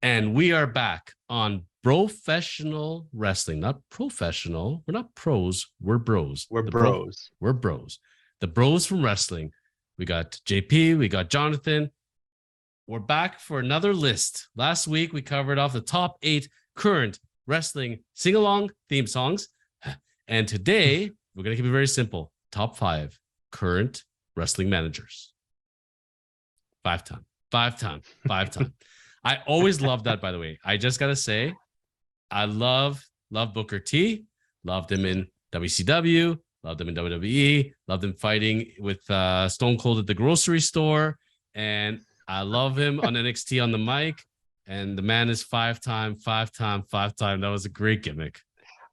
And we are back on professional wrestling, not professional. We're not pros. We're bros. We're bros. We're bros. The bros from wrestling. We got JP. We got Jonathan. We're back for another list. Last week, we covered off the top 8 current wrestling sing-along theme songs. And today, we're going to keep it very simple. Top 5 current wrestling managers. 5 time. I always love that, by the way. I just got to say, I love Booker T. Loved him in WCW. Loved him in WWE. Loved him fighting with Stone Cold at the grocery store. And I love him on NXT on the mic. And the man is 5-time. That was a great gimmick.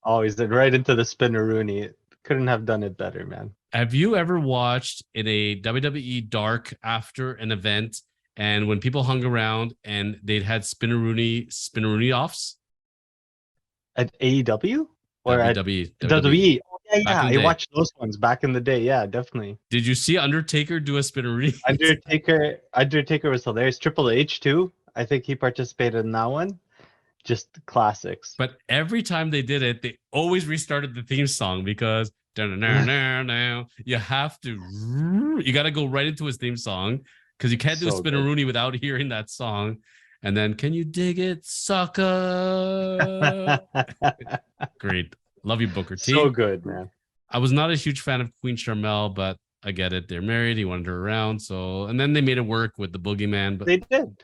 Oh, he's right into the spinneroonie. Couldn't have done it better, man. Have you ever watched in a WWE Dark after an event, and when people hung around and they'd had spinneroonie offs? At AEW? Or WWE? at WWE? Oh, yeah. I day. watched those ones back in the day. Yeah, definitely. Did you see Undertaker do a spinneroonie? Undertaker was hilarious. Triple H, too. I think he participated in that one. Just classics. But every time they did it, they always restarted the theme song because you have to, you got to go right into his theme song because you can't do a spinneroonie without hearing that song. And then, can you dig it, sucker? Great. Love you, Booker T. So good, man. I was not a huge fan of Queen Charmel, but I get it. They're married. He wanted her around. And then they made it work with the Boogeyman. But they did.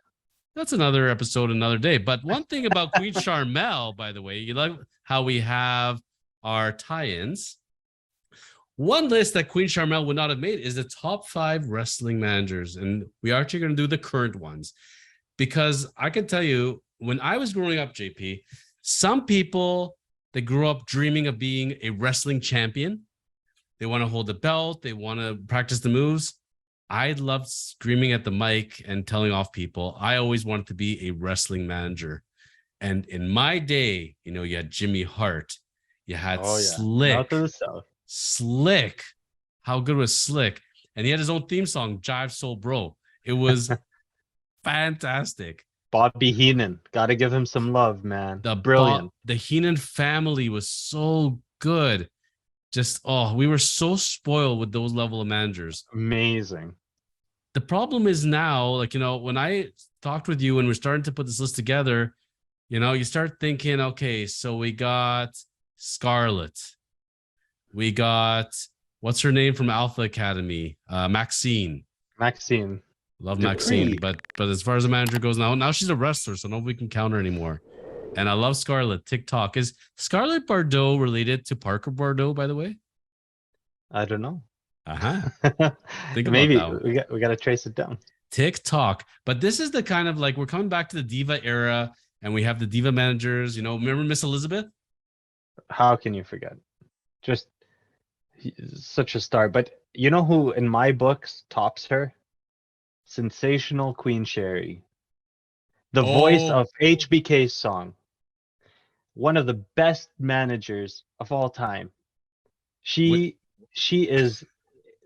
That's another episode, another day. But one thing about Queen Charmel, by the way, you like how we have our tie-ins. One list that Queen Charmel would not have made is the top 5 wrestling managers. And we are actually going to do the current ones. Because I can tell you, when I was growing up, JP, some people, they grew up dreaming of being a wrestling champion. They want to hold the belt. They want to practice the moves. I loved screaming at the mic and telling off people. I always wanted to be a wrestling manager. And in my day, you had Jimmy Hart. You had Slick. Out to the south. Slick. How good was Slick? And he had his own theme song, Jive Soul Bro. It was fantastic. Bobby Heenan. Got to give him some love, man. Brilliant. The Heenan family was so good. We were so spoiled with those level of managers. Amazing. The problem is now, when I talked with you and we're starting to put this list together, you start thinking, okay, so we got Scarlett. We got, what's her name from Alpha Academy? Maxine. Love Maxine. But as far as the manager goes now she's a wrestler, so nobody can count her anymore. And I love Scarlett. TikTok. Is Scarlett Bordeaux related to Parker Bordeaux, by the way? I don't know. Think maybe about that. we got to trace it down. TikTok. But this is the kind of we're coming back to the diva era, and we have the diva managers. Remember Miss Elizabeth? How can you forget? Just such a star. But you know who in my books tops her? Sensational Queen Sherry. The voice of HBK's song. One of the best managers of all time. She is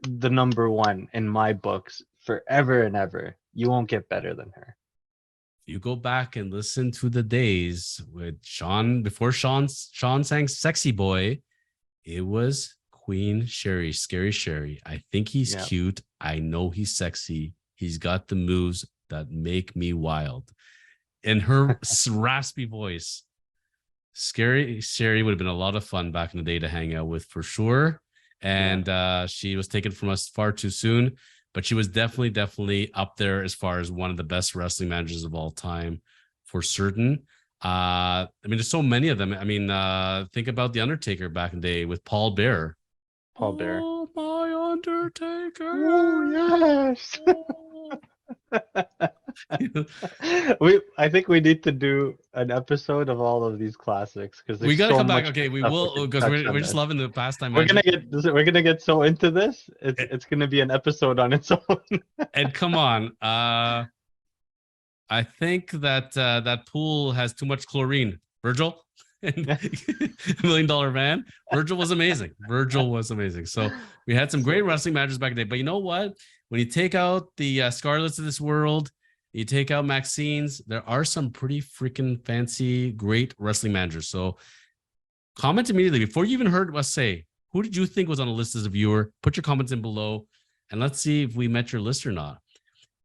the number one in my books forever and ever. You won't get better than her. You go back and listen to the days with Sean, before Sean sang Sexy Boy, it was Queen Sherry, Scary Sherry. I think he's cute. I know he's sexy. He's got the moves that make me wild. And her raspy voice. Scary Sherry would have been a lot of fun back in the day to hang out with, for sure. And she was taken from us far too soon. But she was definitely up there as far as one of the best wrestling managers of all time, for certain. There's so many of them. Think about The Undertaker back in the day with Paul Bearer. Oh, my Undertaker. Oh, yes. I think we need to do an episode of all of these classics because we gotta come back. Okay, we will, because we're just loving the pastime. We're gonna get so into this. It's gonna be an episode on its own. And come on, I think that pool has too much chlorine. Virgil, $1 Million Man. Virgil was amazing. So we had some great wrestling matches back in the day. But you know what? When you take out the Scarletts of this world, You take out Maxine's. There are some pretty freaking fancy, great wrestling managers. So comment immediately before you even heard us say, who did you think was on the list as a viewer? Put your comments in below and let's see if we met your list or not.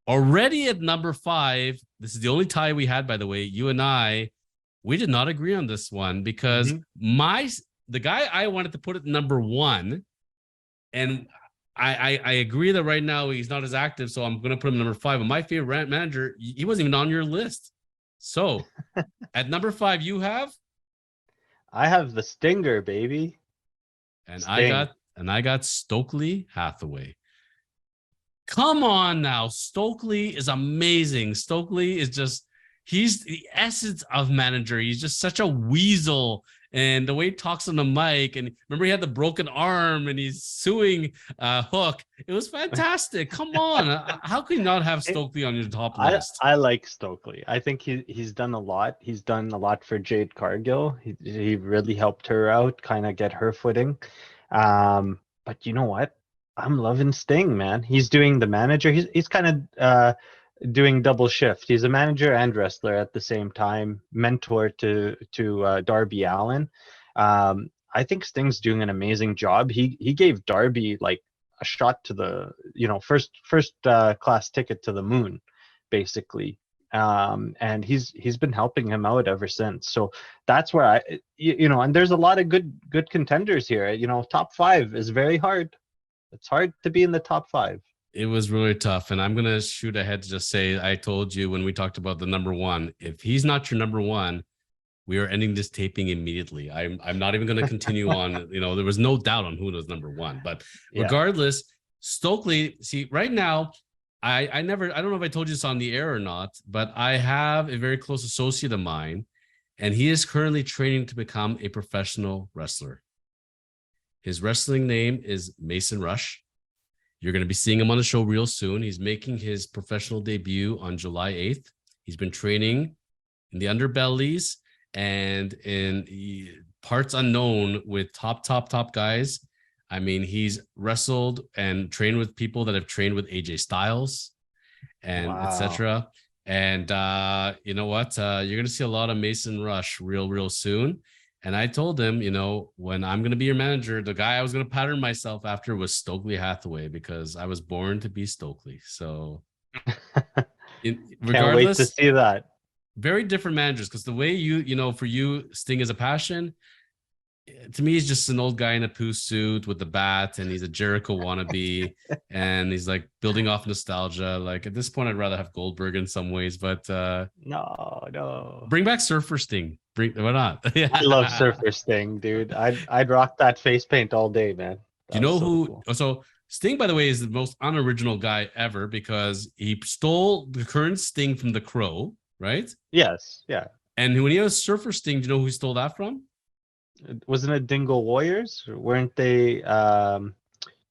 Already at number 5, this is the only tie we had, by the way. You and I, we did not agree on this one because the guy I wanted to put at number 1, and I agree that right now he's not as active, so I'm going to put him number 5. But my favorite manager, he wasn't even on your list. So at number 5, you have? I have the Stinger, baby. And Sting. I got Stokely Hathaway. Come on now. Stokely is amazing. Stokely is just, he's the essence of manager. He's just such a weasel. And the way he talks on the mic, and remember he had the broken arm and he's suing Hook. It was fantastic. Come on. How can you not have Stokely on your top list? I like Stokely. I think he's done a lot. He's done a lot for Jade Cargill. He really helped her out, kind of get her footing. But you know what? I'm loving Sting, man. He's doing the manager. He's kind of doing double shift. He's a manager and wrestler at the same time, mentor to Darby Allin. I think Sting's doing an amazing job. He gave Darby like a shot to the first class ticket to the moon, basically. And he's been helping him out ever since. So that's where and there's a lot of good contenders here. Top 5 is very hard. It's hard to be in the top 5. It was really tough. And I'm going to shoot ahead to just say, I told you when we talked about the number 1, if he's not your number 1, we are ending this taping immediately. I'm not even going to continue on. There was no doubt on who was number 1, but regardless, Stokely, see right now, I don't know if I told you this on the air or not, but I have a very close associate of mine, and he is currently training to become a professional wrestler. His wrestling name is Mason Rush. You're going to be seeing him on the show real soon. He's making his professional debut on July 8th. He's been training in the underbellies and in parts unknown with top guys. I mean, he's wrestled and trained with people that have trained with AJ Styles and etc. And you know what? You're going to see a lot of Mason Rush real soon. And I told him, when I'm going to be your manager, the guy I was going to pattern myself after was Stokely Hathaway because I was born to be Stokely. So regardless, can't wait to see that. Very different managers because the way for you, Sting is a passion. To me, he's just an old guy in a poo suit with the bat, and he's a Jericho wannabe, and he's like building off nostalgia. Like at this point, I'd rather have Goldberg in some ways, but no, bring back Surfer Sting. Why not? I love Surfer Sting, dude. I'd rock that face paint all day, man. Do you know who? Cool. So Sting, by the way, is the most unoriginal guy ever because he stole the current Sting from the Crow, right? Yes, yeah. And when he was Surfer Sting, do you know who he stole that from? Wasn't it Dingo Warriors? Weren't they?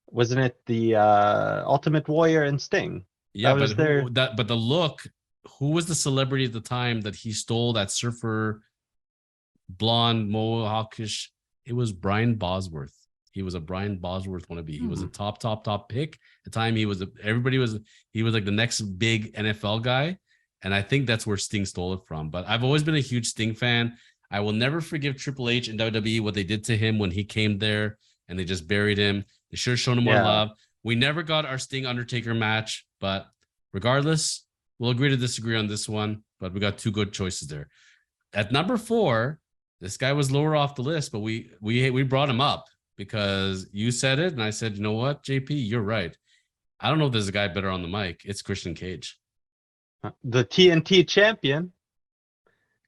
Wasn't it the Ultimate Warrior and Sting? Yeah, but the look. Who was the celebrity at the time that he stole that surfer, blonde, mohawkish? It was Brian Bosworth. He was a Brian Bosworth wannabe. He was a top pick. At the time, he was like the next big NFL guy, and I think that's where Sting stole it from. But I've always been a huge Sting fan. I will never forgive Triple H and WWE what they did to him when he came there and they just buried him. They should have shown him more love. We never got our Sting Undertaker match, but regardless, we'll agree to disagree on this one. But we got 2 good choices there. At number 4, this guy was lower off the list, but we brought him up because you said it, and I said, you know what, JP, you're right. I don't know if there's a guy better on the mic. It's Christian Cage, the TNT champion.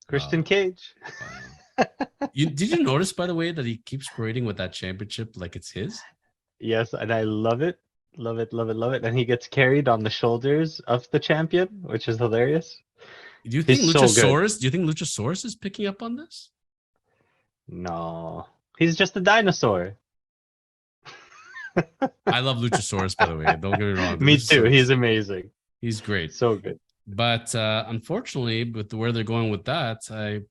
Christian Cage. Did you notice, by the way, that he keeps parading with that championship like it's his? Yes, and I love it. Love it. And he gets carried on the shoulders of the champion, which is hilarious. Do you think Luchasaurus? Do you think Luchasaurus is picking up on this? No, he's just a dinosaur. I love Luchasaurus, by the way. Don't get me wrong. Me too. He's amazing. He's great. So good. But unfortunately, with where they're going with that, I'm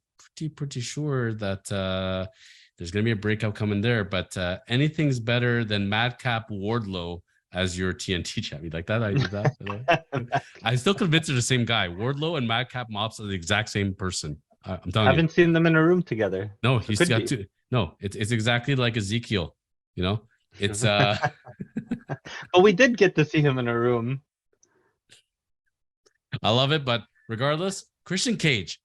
pretty sure that there's going to be a breakout coming there. But anything's better than Madcap Wardlow as your TNT champ. You like that? I did that. I'm still convinced they're the same guy. Wardlow and Madcap Mops are the exact same person. I'm telling you. Haven't seen them in a room together. No, So he's got two. No, it's exactly like Ezekiel. You know, it's But we did get to see him in a room. I love it, but regardless, Christian Cage,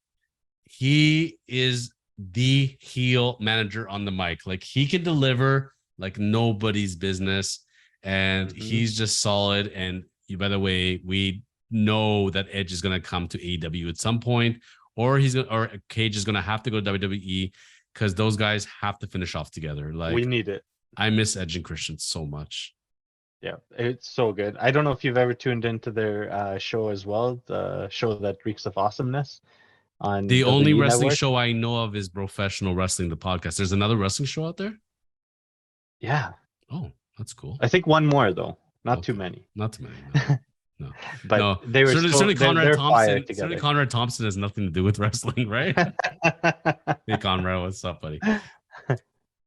he is the heel manager on the mic. Like he can deliver like nobody's business, and he's just solid. And by the way, we know that Edge is gonna come to AEW at some point, or Cage is gonna have to go to WWE because those guys have to finish off together. Like we need it. I miss Edge and Christian so much. Yeah, it's so good. I don't know if you've ever tuned into their show as well, the show that reeks of awesomeness on the only wrestling Network. show I know of is Professional Wrestling, the podcast. There's another wrestling show out there? Yeah. Oh, that's cool. I think one more though. Not too many. Not too many. No. But no. they were certainly Conrad Thompson. together. Certainly Conrad Thompson has nothing to do with wrestling, right? Hey Conrad, what's up, buddy?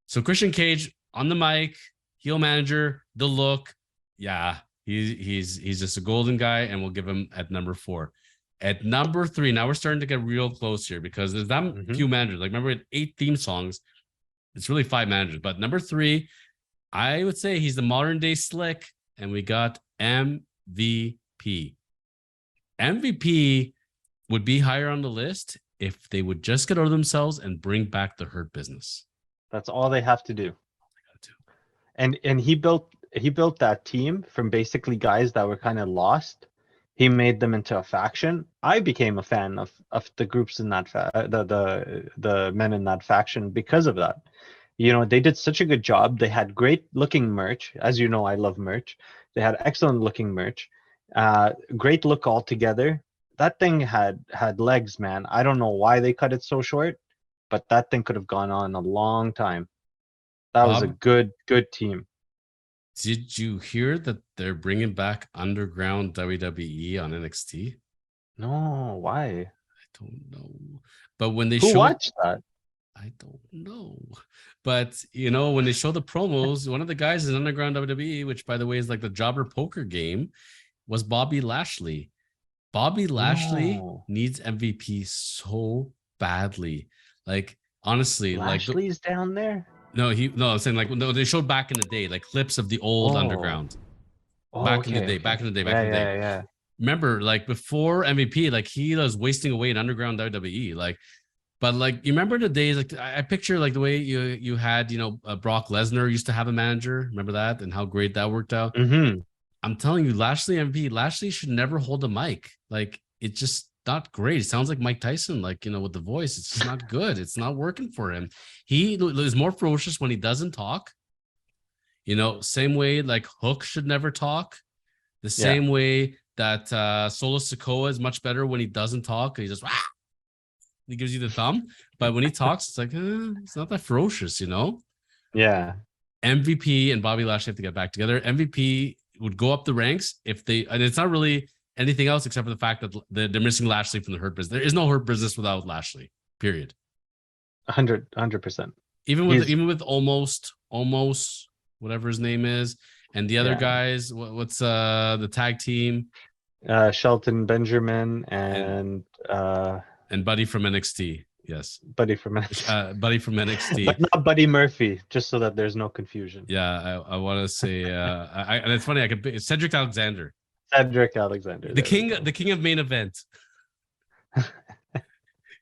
So Christian Cage on the mic, heel manager, the look. Yeah, he's just a golden guy, and we'll give him at number 4. At number 3, now we're starting to get real close here because there's that few managers. Like remember, we had 8 theme songs. It's really 5 managers, but number 3, I would say he's the modern day Slick, and we got MVP. MVP would be higher on the list if they would just get over themselves and bring back the Hurt Business. That's all they have to do. And he built that team from basically guys that were kind of lost. He made them into a faction. I became a fan of the groups in that the men in that faction because of that. You know, they did such a good job. They had great looking merch. As you know, I love merch. They had excellent looking merch. Great look altogether. That thing had legs, man. I don't know why they cut it so short, but that thing could have gone on a long time. That was a good team. Did you hear that they're bringing back Underground WWE on NXT? No, why? I don't know. But when they watched that? I don't know. But you know, when they show the promos, one of the guys in Underground WWE, which by the way is like the jobber poker game, was Bobby Lashley. Bobby Lashley needs MVP so badly. Like honestly, Lashley's down there. No, I'm saying like no, they showed back in the day, like clips of the old Underground. Back in the day. Yeah. Remember, like before MVP, like he was wasting away in Underground WWE. Like, but like you remember the days, like I picture like the way you had, you know, Brock Lesnar used to have a manager. Remember that and how great that worked out. I'm telling you, Lashley MVP, Lashley should never hold a mic. Like it's just not great. It sounds like Mike Tyson, like, you know, with the voice. It's just not good. It's not working for him. He is more ferocious when he doesn't talk. You know, same way like Hook should never talk. The same way that Solo Sikoa is much better when he doesn't talk. He just he gives you the thumb. But when he talks, it's like it's not that ferocious, you know? Yeah. MVP and Bobby Lashley have to get back together. MVP would go up the ranks if they, and it's not really anything else except for the fact that they're missing Lashley from the Hurt Business. There is no Hurt Business without Lashley. Period. 100%. Even with almost whatever his name is, and the other guys. What's the tag team? Shelton Benjamin and Buddy from NXT. Yes, Buddy from NXT. Buddy from NXT, but not Buddy Murphy. Just so that there's no confusion. Yeah, I want to say, and it's funny. I could Cedric Alexander. The king of main event.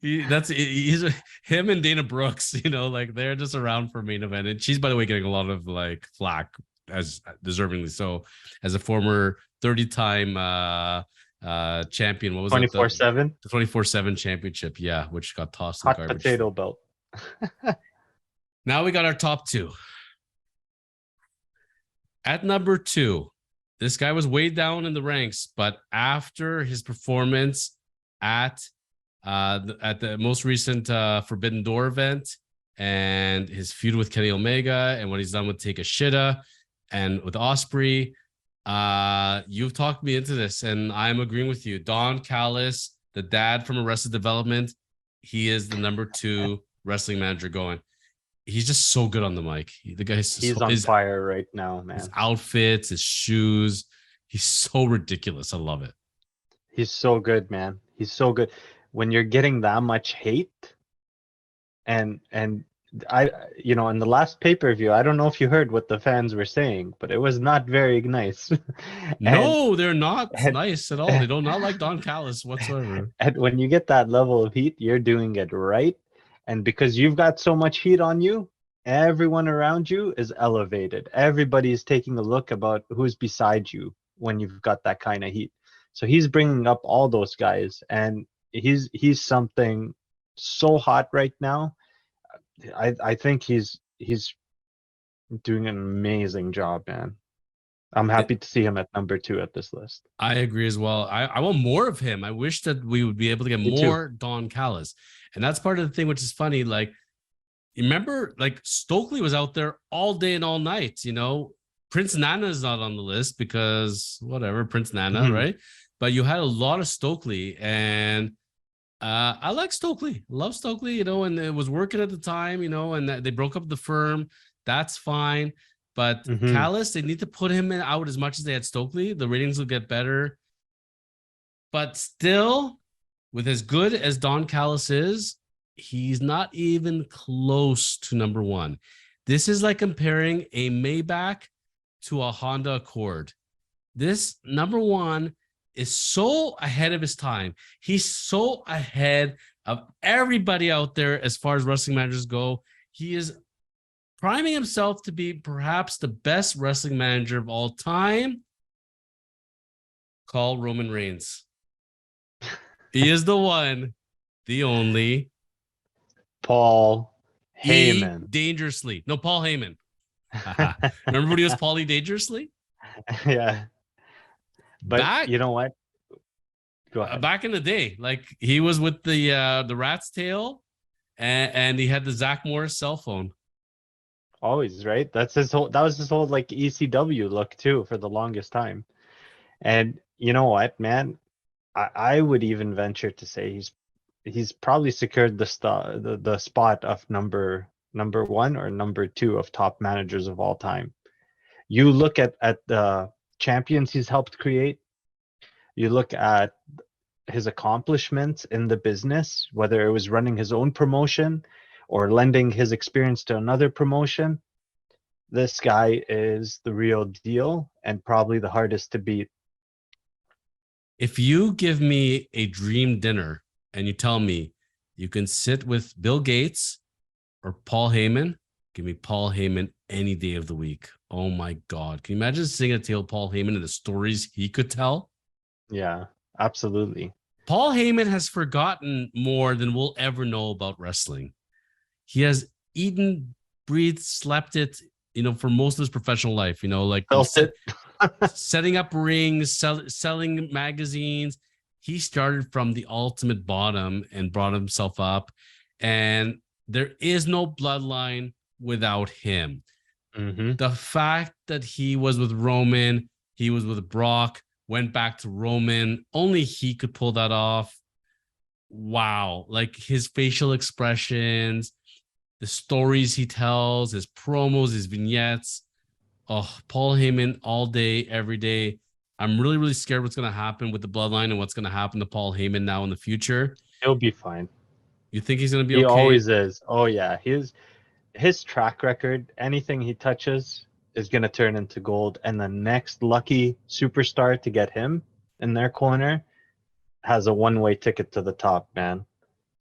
He's him and Dana Brooks, you know, like they're just around for main event. And she's, by the way, getting a lot of like flack, as deservingly so, as a former 30-time champion. What was 24/7? The 24/7 championship, yeah, which got tossed in hot the garbage. Potato belt. Now we got our top 2. At number 2, this guy was way down in the ranks, but after his performance at the most recent Forbidden Door event and his feud with Kenny Omega and what he's done with Take a Shitta and with Osprey, you've talked me into this, and I'm agreeing with you. Don Callis, the dad from Arrested Development, he is the number 2 wrestling manager going. he's just so good on the mic. The guy's He's so, on fire right now, his man. outfits, his shoes. He's so ridiculous. I love it. He's so good, man. He's so good. When you're getting that much hate, and I, in the last pay-per-view, I don't know if you heard what the fans were saying, but it was not very nice. and No, they're not and nice at all. They do not like Don Callis whatsoever. and when you get that level of heat, you're doing it right. And because you've got so much heat on you, everyone around you is elevated. Everybody is taking a look about who's beside you when you've got that kind of heat. So he's bringing up all those guys, and he's something so hot right now. I think he's doing an amazing job, man. I'm happy to see him at number 2 at this list. I agree as well. I want more of him. I wish that we would be able to get Me too. more Don Callis. And that's part of the thing, which is funny. Like, you remember, like, Stokely was out there all day and all night, Prince Nana is not on the list because whatever, Prince Nana, Mhm. right? But you had a lot of Stokely, and I like Stokely, love Stokely, and it was working at the time, and they broke up the firm. That's fine. But Mhm. Callis, they need to put him out as much as they had Stokely. The ratings will get better. But still, with as good as Don Callis is, he's not even close to number one. This is like comparing a Maybach to a Honda Accord. This number one is so ahead of his time. He's so ahead of everybody out there as far as wrestling managers go. He is priming himself to be perhaps the best wrestling manager of all time. Call Roman Reigns. He is the one, the only. Paul E Heyman. dangerously. No, Paul Heyman. Remember when he was Paulie dangerously? Yeah. But Back you know what? Go ahead. back in the day, like he was with the rat's tail, and he had the Zach Morris cell phone. Always, right? That was his whole like ECW look too for the longest time. And you know what, man? I would even venture to say he's probably secured the spot of number 1 or number 2 of top managers of all time. You look at the champions he's helped create, you look at his accomplishments in the business, whether it was running his own promotion or lending his experience to another promotion. This guy is the real deal and probably the hardest to beat. If you give me a dream dinner and you tell me you can sit with Bill Gates or Paul Heyman, give me Paul Heyman any day of the week. Oh my God. Can you imagine sitting at the table Paul Heyman and the stories he could tell? Yeah, absolutely. Paul Heyman has forgotten more than we'll ever know about wrestling. He has eaten, breathed, slept it, for most of his professional life, like Felt it. setting up rings, selling magazines. He started from the ultimate bottom and brought himself up. And there is no bloodline without him. Mm-hmm. The fact that he was with Roman, he was with Brock, went back to Roman, only he could pull that off. Wow. Like his facial expressions, the stories he tells, his promos, his vignettes. Oh, Paul Heyman all day, every day. I'm really, really scared what's going to happen with the bloodline and what's going to happen to Paul Heyman now in the future. He'll be fine. You think he's going to be He okay? always is. Oh yeah, his track record, anything he touches is going to turn into gold, and the next lucky superstar to get him in their corner has a one-way ticket to the top, man.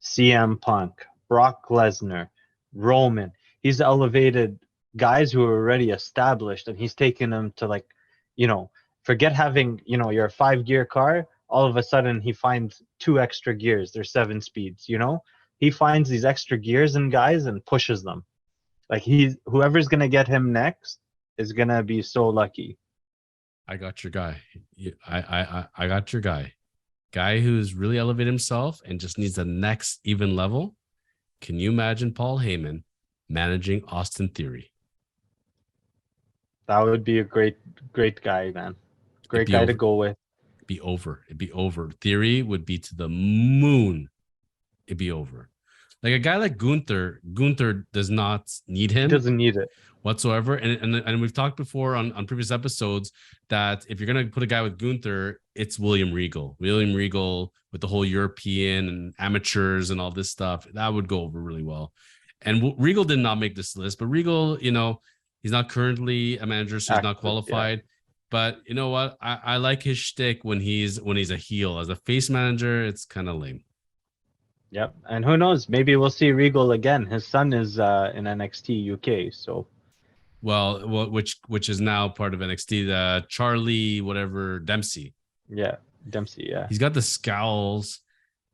CM Punk, Brock Lesnar, Roman. He's elevated guys who are already established, and he's taken them to like, forget having, your 5-gear car. All of a sudden, he finds 2 extra gears. There's 7 speeds. He finds these extra gears in guys and pushes them. Like whoever's gonna get him next is gonna be so lucky. I got your guy. I got your guy. Guy who's really elevated himself and just needs the next even level. Can you imagine Paul Heyman managing Austin Theory? That would be a great guy, man. It'd Great be guy to over. go with. It'd be over. It'd be over. Theory would be to the moon. It'd be over. Like a guy like Gunther does not need He him doesn't need it. whatsoever. And we've talked before on previous episodes that if you're gonna put a guy with Gunther, it's William Regal. William Regal with the whole European and amateurs and all this stuff, that would go over really well. And Regal did not make this list, but Regal, he's not currently a manager, so he's not qualified. Yeah. But you know what? I like his shtick when he's a heel. As a face manager, it's kind of lame. Yep, and who knows? Maybe we'll see Regal again. His son is in NXT UK, so. Well, which is now part of NXT. The Charlie whatever Dempsey. Yeah, Dempsey. Yeah, he's got the scowls,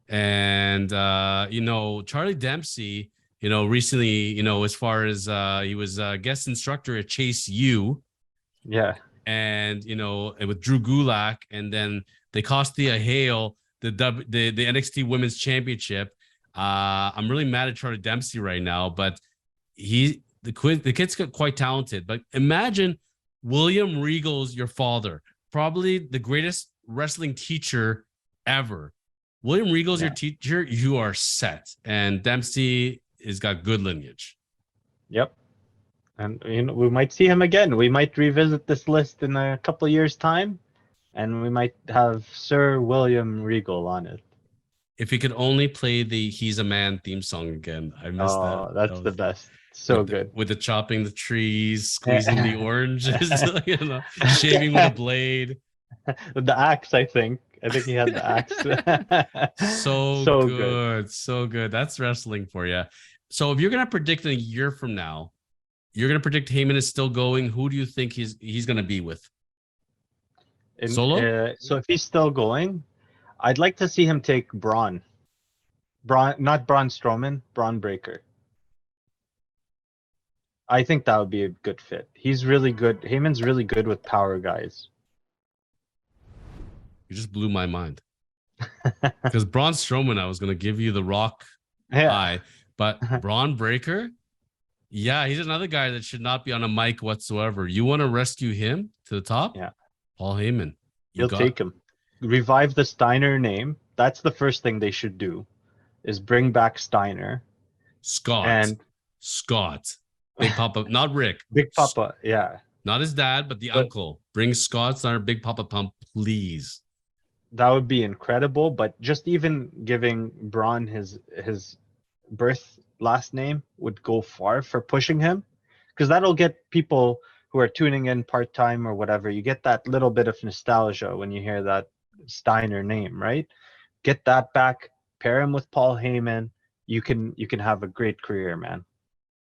and Charlie Dempsey. Recently, as far as he was a guest instructor at Chase U. Yeah. And with Drew Gulak, and then they cost Thea Hale the NXT Women's Championship. I'm really mad at Charlie Dempsey right now, but the kid's quite talented. But imagine William Regal's your father, probably the greatest wrestling teacher ever. William Regal's your teacher, you are set. And Dempsey has got good lineage. Yep. And we might see him again. We might revisit this list in a couple of years' time, and we might have Sir William Regal on it. If he could only play the "He's a Man" theme song again, I missed that. Oh, that's the best. So good. With the chopping the trees, squeezing the oranges, shaving with a blade. With the axe, I think he had the axe. so good. So good. That's wrestling for you. So if you're gonna predict a year from now, you're gonna predict Heyman is still going. Who do you think he's gonna be with? Solo. So if he's still going, I'd like to see him take Braun, not Braun Strowman, Braun Breaker. I think that would be a good fit. He's really good. Heyman's really good with power guys. You just blew my mind. Because Braun Strowman, I was going to give you the Rock eye, but Braun Breaker, he's another guy that should not be on a mic whatsoever. You want to rescue him to the top? Yeah. Paul Heyman. You'll take him. Revive the Steiner name. That's the first thing they should do, is bring back Steiner. Scott. Big Papa, not Rick. Big Papa, yeah. Not his dad, but uncle. Bring Scott Steiner, Big Papa Pump, please. That would be incredible, but just even giving Braun his birth last name would go far for pushing him, because that'll get people who are tuning in part-time or whatever, you get that little bit of nostalgia when you hear that Steiner name, right? Get that back, pair him with Paul Heyman. You can have a great career, man.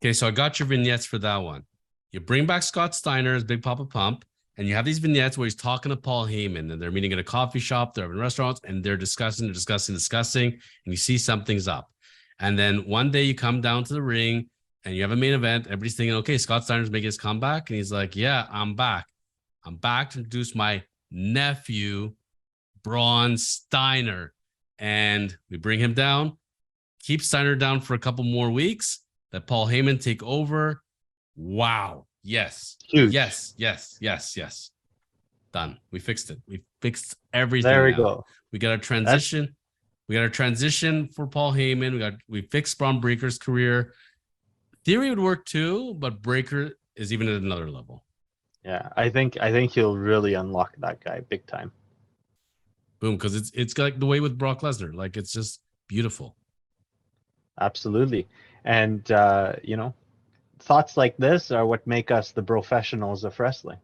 Okay, so I got your vignettes for that one. You bring back Scott Steiner as Big Papa Pump, and you have these vignettes where he's talking to Paul Heyman, and they're meeting at a coffee shop, they're having restaurants, and they're discussing, and you see something's up. And then one day you come down to the ring, and you have a main event. Everybody's thinking, okay, Scott Steiner's making his comeback. And he's like, yeah, I'm back. I'm back to introduce my nephew, Braun Steiner. And we bring him down, keep Steiner down for a couple more weeks, let Paul Heyman take over. Wow. Yes. Huge. Yes. Done. We fixed it. We fixed everything. There we go. We got a transition. We got a transition for Paul Heyman. We fixed Braun Breaker's career. Theory would work too, but Breaker is even at another level. Yeah, I think he'll really unlock that guy big time. Boom, because it's like the way with Brock Lesnar. Like, it's just beautiful. Absolutely. And thoughts like this are what make us the professionals of wrestling.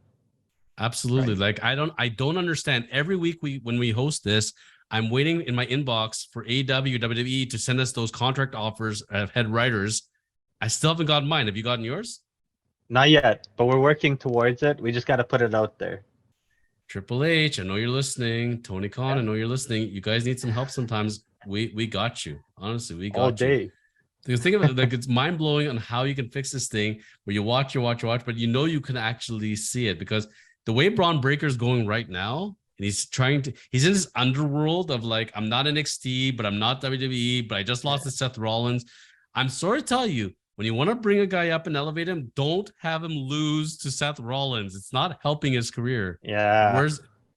Absolutely. Right? Like, I don't understand. Every week when we host this, I'm waiting in my inbox for AEW, WWE to send us those contract offers of head writers. I still haven't gotten mine. Have you gotten yours? Not yet, but we're working towards it. We just got to put it out there. Triple H, I know you're listening. Tony Khan, I know you're listening. You guys need some help sometimes. We got you. Honestly, we got all day. You. Because think of it, like, it's mind blowing on how you can fix this thing where you watch, but you can actually see it, because the way Braun Breaker is going right now, and he's in this underworld of like, I'm not NXT, but I'm not WWE, but I just lost to Seth Rollins. I'm sorry to tell you, when you want to bring a guy up and elevate him, don't have him lose to Seth Rollins. It's not helping his career. Yeah,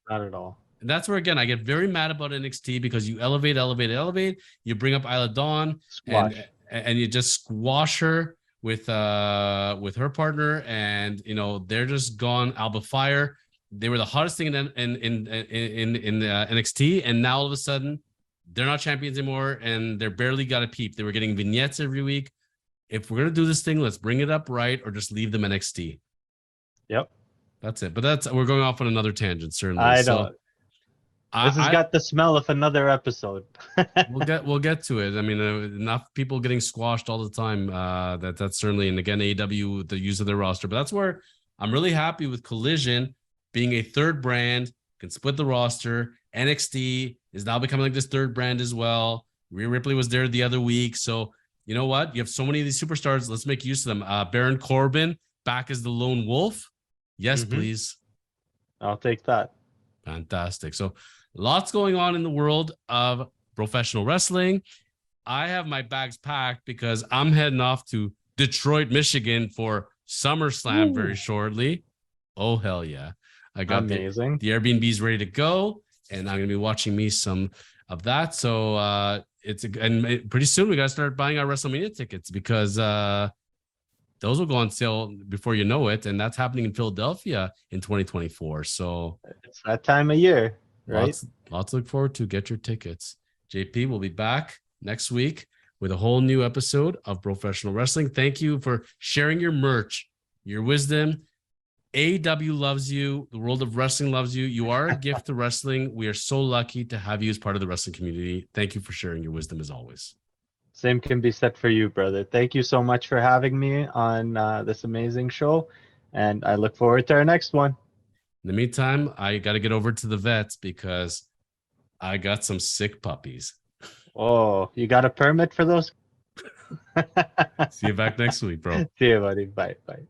not at all. And that's where, again, I get very mad about NXT, because you elevate. You bring up Isla Dawn, and you just squash her with her partner, and they're just gone. Alba Fire, they were the hottest thing in NXT, and now all of a sudden they're not champions anymore, and they're barely got a peep. They were getting vignettes every week. If we're gonna do this thing, let's bring it up right, or just leave them NXT. Yep. That's it. But we're going off on another tangent, certainly. I So know. This has got the smell of another episode. we'll get to it. I mean, enough people getting squashed all the time. That's certainly, and again, AEW, the use of their roster. But that's where I'm really happy with Collision being a third brand, can split the roster. NXT is now becoming like this third brand as well. Rhea Ripley was there the other week. So you know what? You have so many of these superstars. Let's make use of them. Baron Corbin back as the lone wolf. Yes, please. I'll take that. Fantastic. So lots going on in the world of professional wrestling. I have my bags packed because I'm heading off to Detroit, Michigan for SummerSlam very shortly. Oh, hell yeah. I got the Airbnbs ready to go, and I'm going to be watching me some of that. So and pretty soon we got to start buying our WrestleMania tickets, because those will go on sale before you know it, and that's happening in Philadelphia in 2024. So it's that time of year, right? Lots to look forward to. Get your tickets. JP will be back next week with a whole new episode of Professional Wrestling. Thank you for sharing your merch, your wisdom. AW loves you. The world of wrestling loves you. You are a gift to wrestling. We are so lucky to have you as part of the wrestling community. Thank you for sharing your wisdom as always. Same can be said for you, brother. Thank you so much for having me on this amazing show, and I look forward to our next one. In the meantime, I got to get over to the vets because I got some sick puppies. Oh, you got a permit for those? See you back next week, bro. See you, buddy. Bye. Bye.